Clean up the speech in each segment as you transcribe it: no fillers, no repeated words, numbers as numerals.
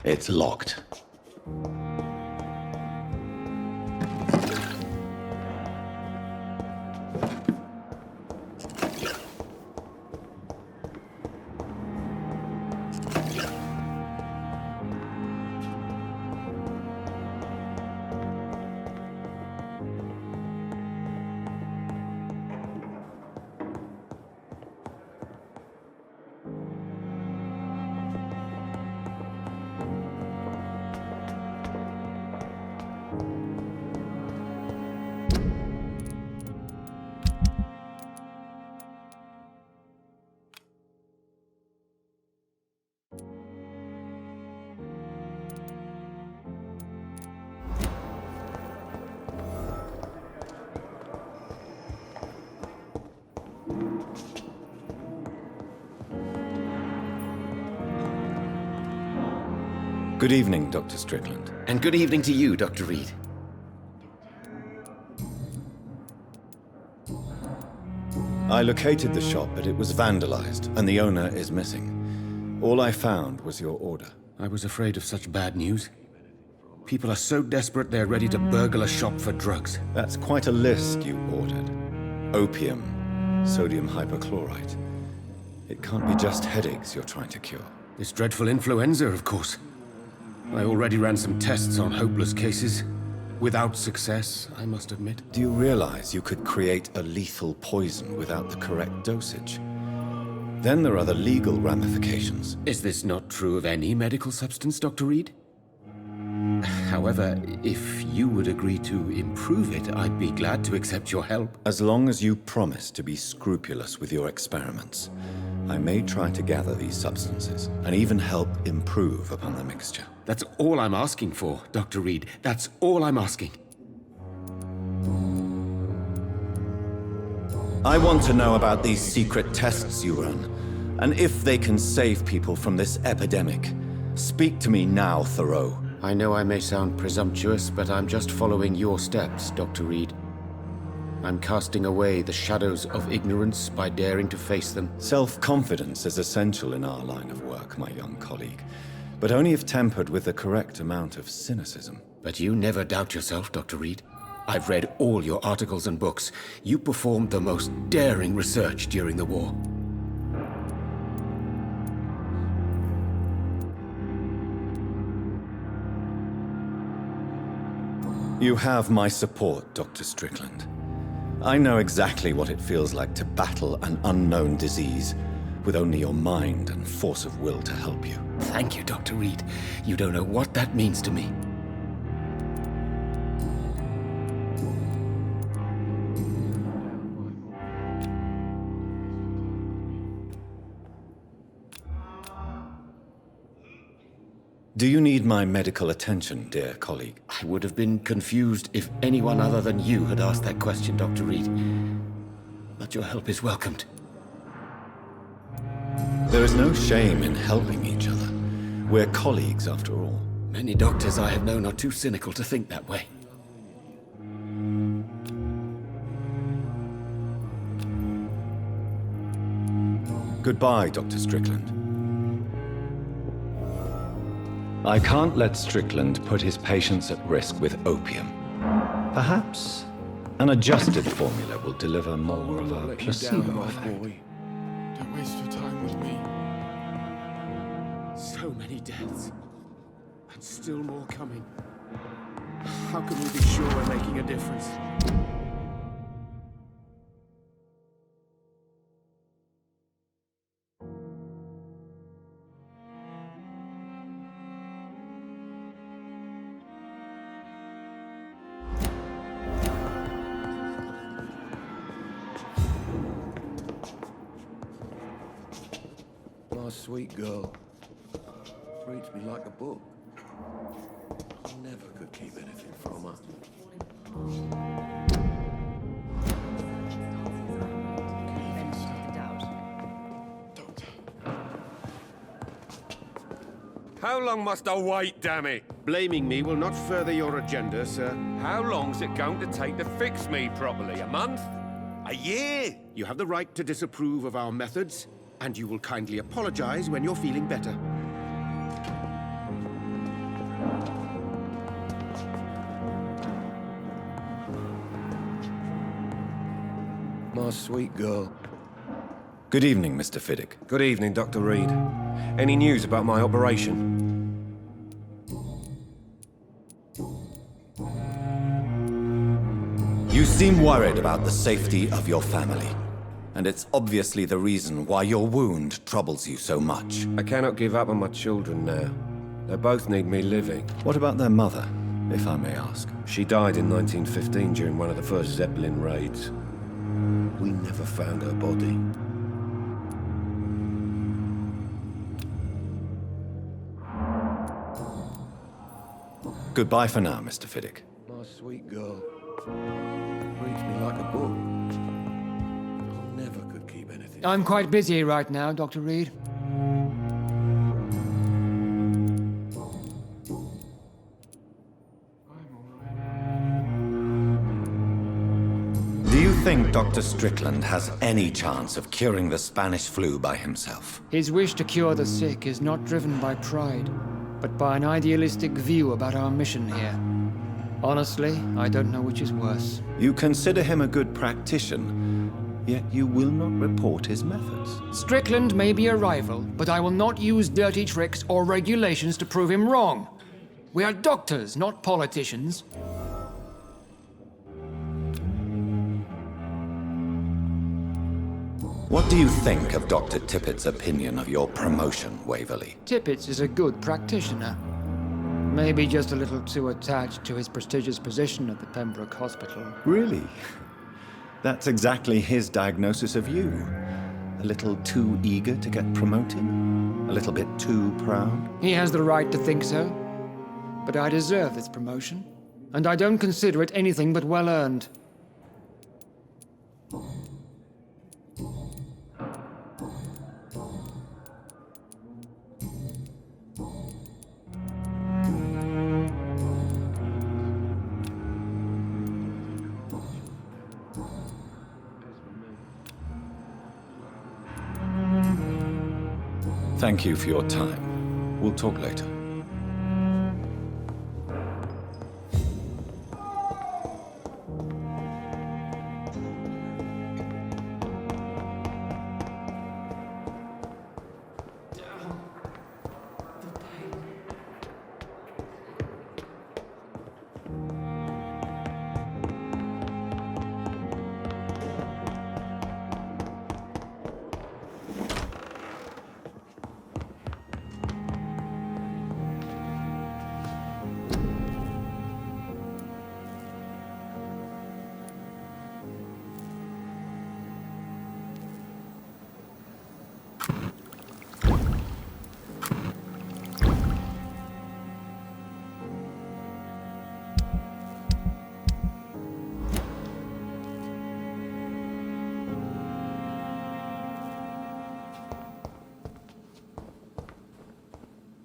It's locked. Good evening, Dr. Strickland. And good evening to you, Dr. Reed. I located the shop, but it was vandalized, and the owner is missing. All I found was your order. I was afraid of such bad news. People are so desperate they're ready to burgle a shop for drugs. That's quite a list you ordered. Opium, sodium hypochlorite. It can't be just headaches you're trying to cure. This dreadful influenza, of course. I already ran some tests on hopeless cases. Without success, I must admit. Do you realize you could create a lethal poison without the correct dosage? Then there are the legal ramifications. Is this not true of any medical substance, Dr. Reed? However, if you would agree to improve it, I'd be glad to accept your help. As long as you promise to be scrupulous with your experiments, I may try to gather these substances and even help improve upon the mixture. That's all I'm asking for, Dr. Reed. That's all I'm asking. I want to know about these secret tests you run, and if they can save people from this epidemic. Speak to me now, Thoreau. I know I may sound presumptuous, but I'm just following your steps, Dr. Reed. I'm casting away the shadows of ignorance by daring to face them. Self-confidence is essential in our line of work, my young colleague, but only if tempered with the correct amount of cynicism. But you never doubt yourself, Dr. Reed. I've read all your articles and books. You performed the most daring research during the war. You have my support, Dr. Strickland. I know exactly what it feels like to battle an unknown disease with only your mind and force of will to help you. Thank you, Dr. Reed. You don't know what that means to me. Do you need my medical attention, dear colleague? I would have been confused if anyone other than you had asked that question, Dr. Reed. But your help is welcomed. There is no shame in helping each other. We're colleagues, after all. Many doctors I have known are too cynical to think that way. Goodbye, Dr. Strickland. I can't let Strickland put his patients at risk with opium. Perhaps an adjusted formula will deliver more of a placebo effect. Don't waste your time with me. So many deaths. And still more coming. How can we be sure we're making a difference? My sweet girl reads me like a book. I never could keep anything from her. How long must I wait, damn it? Blaming me will not further your agenda, sir. How long's it going to take to fix me properly? A month? A year? You have the right to disapprove of our methods, and you will kindly apologize when you're feeling better. My sweet girl. Good evening, Mr. Fiddick. Good evening, Dr. Reed. Any news about my operation? You seem worried about the safety of your family. And it's obviously the reason why your wound troubles you so much. I cannot give up on my children now. They both need me living. What about their mother, if I may ask? She died in 1915 during one of the first Zeppelin raids. We never found her body. Goodbye for now, Mr. Fiddick. My sweet girl. Reads me like a book. I never could keep anything. I'm quite busy right now, Dr. Reed. Do you think Dr. Strickland has any chance of curing the Spanish flu by himself? His wish to cure the sick is not driven by pride, but by an idealistic view about our mission here. Honestly, I don't know which is worse. You consider him a good practitioner, yet you will not report his methods. Strickland may be a rival, but I will not use dirty tricks or regulations to prove him wrong. We are doctors, not politicians. What do you think of Dr. Tippett's opinion of your promotion, Waverley? Tippett is a good practitioner. Maybe just a little too attached to his prestigious position at the Pembroke Hospital. Really? That's exactly his diagnosis of you. A little too eager to get promoted? A little bit too proud? He has the right to think so. But I deserve this promotion, and I don't consider it anything but well-earned. Thank you for your time. We'll talk later.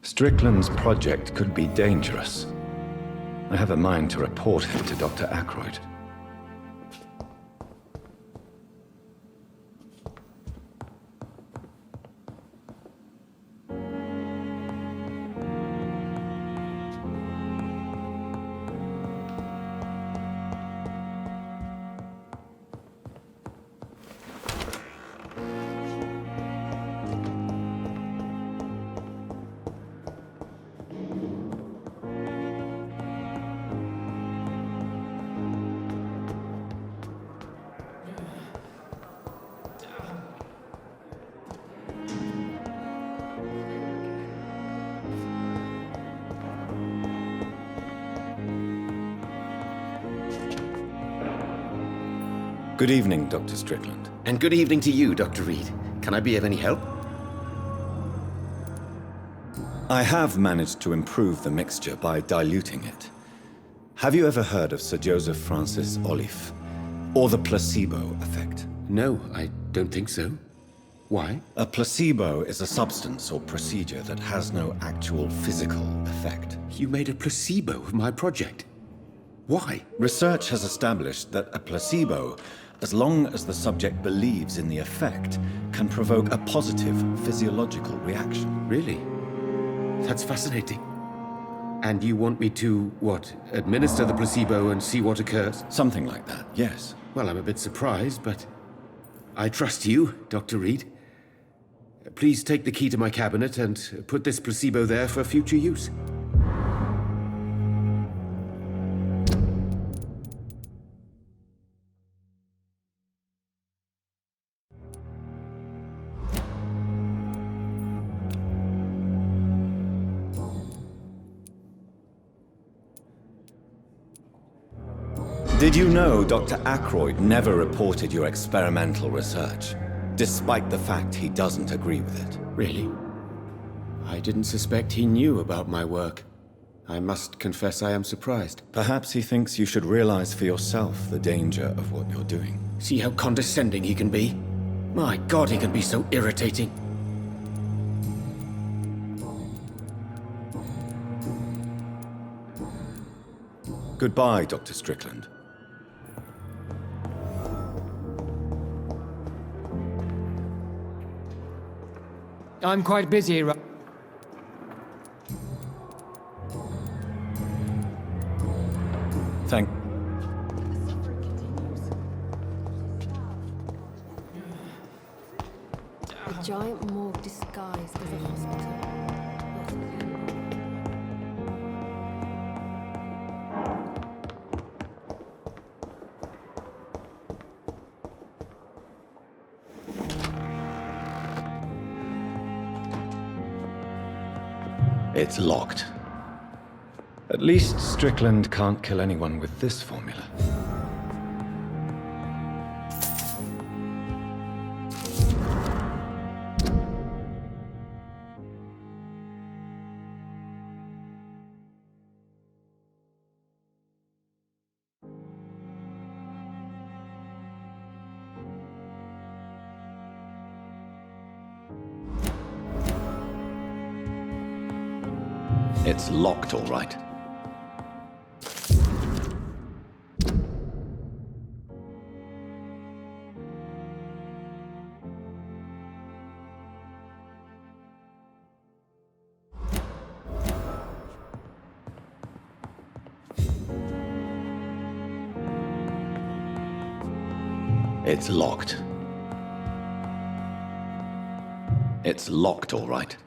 Strickland's project could be dangerous. I have a mind to report it to Dr. Aykroyd. Good evening, Dr. Strickland. And good evening to you, Dr. Reed. Can I be of any help? I have managed to improve the mixture by diluting it. Have you ever heard of Sir Joseph Francis Olive, or the placebo effect? No, I don't think so. Why? A placebo is a substance or procedure that has no actual physical effect. You made a placebo of my project. Why? Research has established that a placebo, as long as the subject believes in the effect, can provoke a positive physiological reaction. Really? That's fascinating. And you want me to, what, administer the placebo and see what occurs? Something like that, yes. Well, I'm a bit surprised, but I trust you, Dr. Reed. Please take the key to my cabinet and put this placebo there for future use. Did you know Dr. Ackroyd never reported your experimental research, despite the fact he doesn't agree with it? Really? I didn't suspect he knew about my work. I must confess I am surprised. Perhaps he thinks you should realize for yourself the danger of what you're doing. See how condescending he can be? My God, he can be so irritating. Goodbye, Dr. Strickland. I'm quite busy. Thank... A giant morgue disguised as a hospital. It's locked. At least Strickland can't kill anyone with this formula. It's locked, all right. It's locked. It's locked, all right.